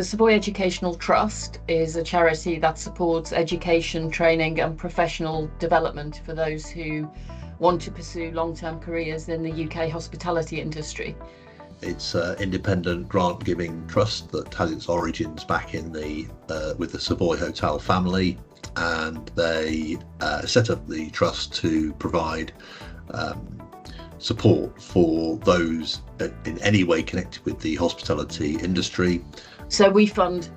The Savoy Educational Trust is a charity that supports education, training and professional development for those who want to pursue long-term careers in the UK hospitality industry. It's an independent grant-giving trust that has its origins back in with the Savoy Hotel family, and they set up the trust to provide support for those in any way connected with the hospitality industry. So we fund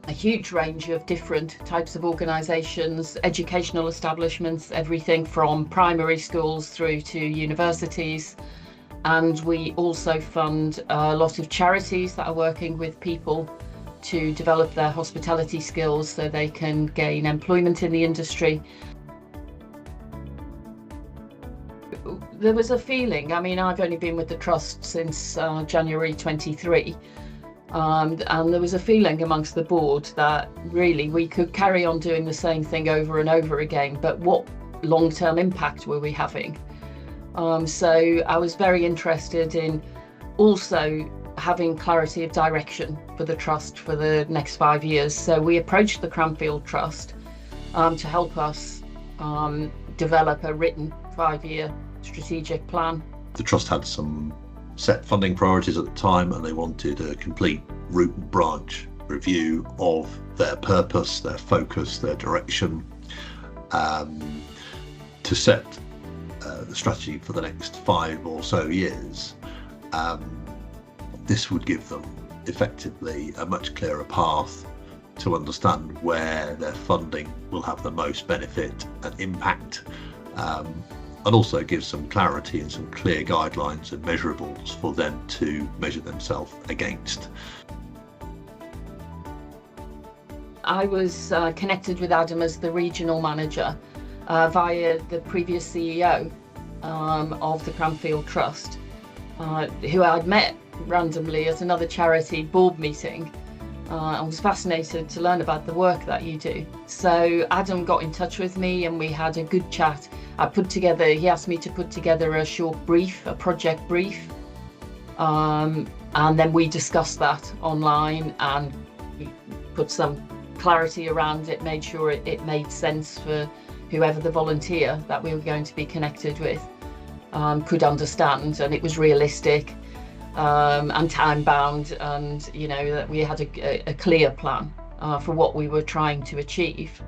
a huge range of different types of organisations, educational establishments, everything from primary schools through to universities. And we also fund a lot of charities that are working with people to develop their hospitality skills so they can gain employment in the industry. There was a feeling, I mean, I've only been with the Trust since January 23, and there was a feeling amongst the board that really we could carry on doing the same thing over and over again, but what long-term impact were we having? So I was very interested in also having clarity of direction for the Trust for the next 5 years. So we approached the Cranfield Trust to help us develop a written 5-year strategic plan. The Trust had some set funding priorities at the time, and they wanted a complete root and branch review of their purpose, their focus, their direction, to set the strategy for the next 5 or so years. This would give them effectively a much clearer path to understand where their funding will have the most benefit and impact, and also give some clarity and some clear guidelines and measurables for them to measure themselves against. I was connected with Adam as the regional manager via the previous CEO of the Cranfield Trust, who I'd met randomly at another charity board meeting. I was fascinated to learn about the work that you do. So Adam got in touch with me and we had a good chat. He asked me to put together a short brief, a project brief, and then we discussed that online and put some clarity around it, made sure it made sense for whoever the volunteer that we were going to be connected with could understand, and it was realistic and time bound, and you know that we had a clear plan for what we were trying to achieve.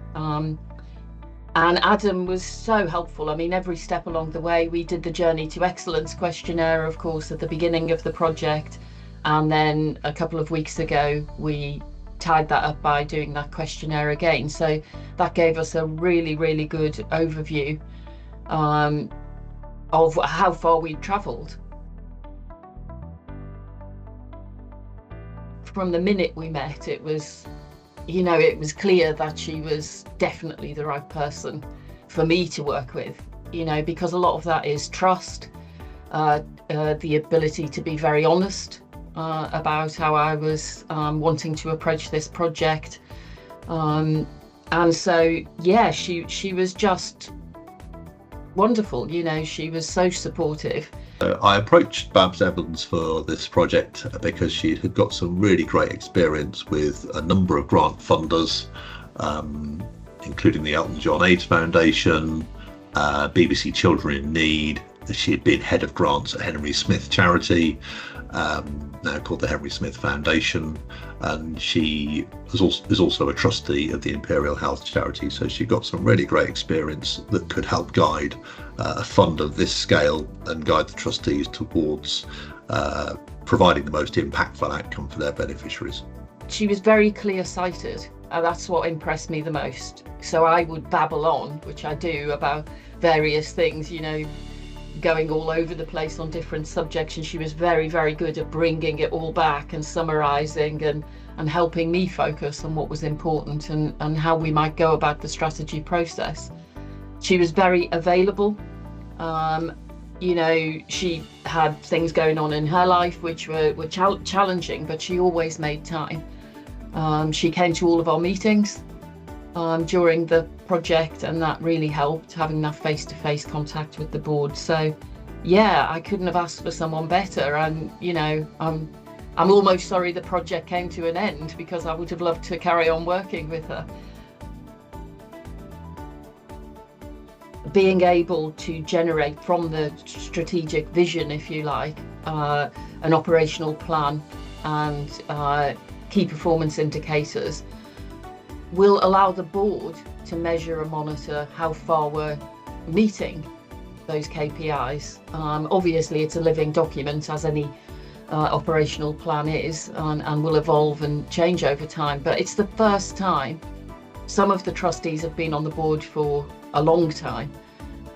And Adam was so helpful. I mean, every step along the way. We did the Journey to Excellence questionnaire, of course, at the beginning of the project, and then a couple of weeks ago we tied that up by doing that questionnaire again. So that gave us a really, really good overview of how far we'd travelled. From the minute we met, it was clear that she was definitely the right person for me to work with, because a lot of that is trust, the ability to be very honest about how I was wanting to approach this project. And so, yeah, she was just wonderful. She was so supportive. I approached Babs Evans for this project because she had got some really great experience with a number of grant funders, including the Elton John AIDS Foundation, BBC Children in Need. She had been head of grants at Henry Smith Charity, now called the Henry Smith Foundation, and she is also a trustee of the Imperial Health Charity. So she got some really great experience that could help guide a fund of this scale and guide the trustees towards providing the most impactful outcome for their beneficiaries. She was very clear-sighted, and that's what impressed me the most. So I would babble on, which I do, about various things, going all over the place on different subjects, and she was very, very good at bringing it all back and summarising and helping me focus on what was important and how we might go about the strategy process. She was very available. She had things going on in her life which were challenging, but she always made time. She came to all of our meetings during the project, and that really helped, having that face-to-face contact with the board. So yeah, I couldn't have asked for someone better, and I'm I'm almost sorry the project came to an end, because I would have loved to carry on working with her. Being able to generate from the strategic vision, if you like, an operational plan and key performance indicators will allow the board to measure and monitor how far we're meeting those KPIs. Obviously, it's a living document, as any operational plan is, and will evolve and change over time. But it's the first time. Some of the trustees have been on the board for a long time,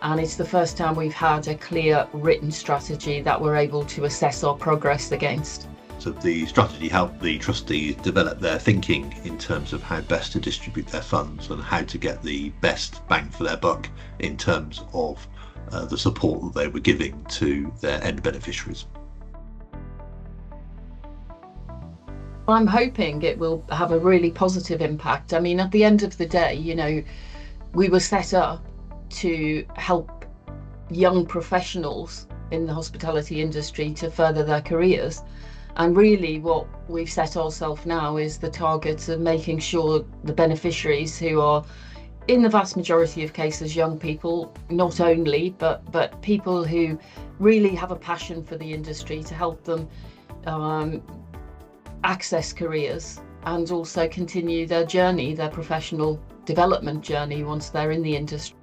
and it's the first time we've had a clear written strategy that we're able to assess our progress against. So the strategy helped the trustees develop their thinking in terms of how best to distribute their funds and how to get the best bang for their buck in terms of the support that they were giving to their end beneficiaries. I'm hoping it will have a really positive impact. I mean, at the end of the day, you know, we were set up to help young professionals in the hospitality industry to further their careers. And really what we've set ourselves now is the targets of making sure the beneficiaries, who are in the vast majority of cases young people, not only, but people who really have a passion for the industry, to help them access careers and also continue their journey, their professional development journey once they're in the industry.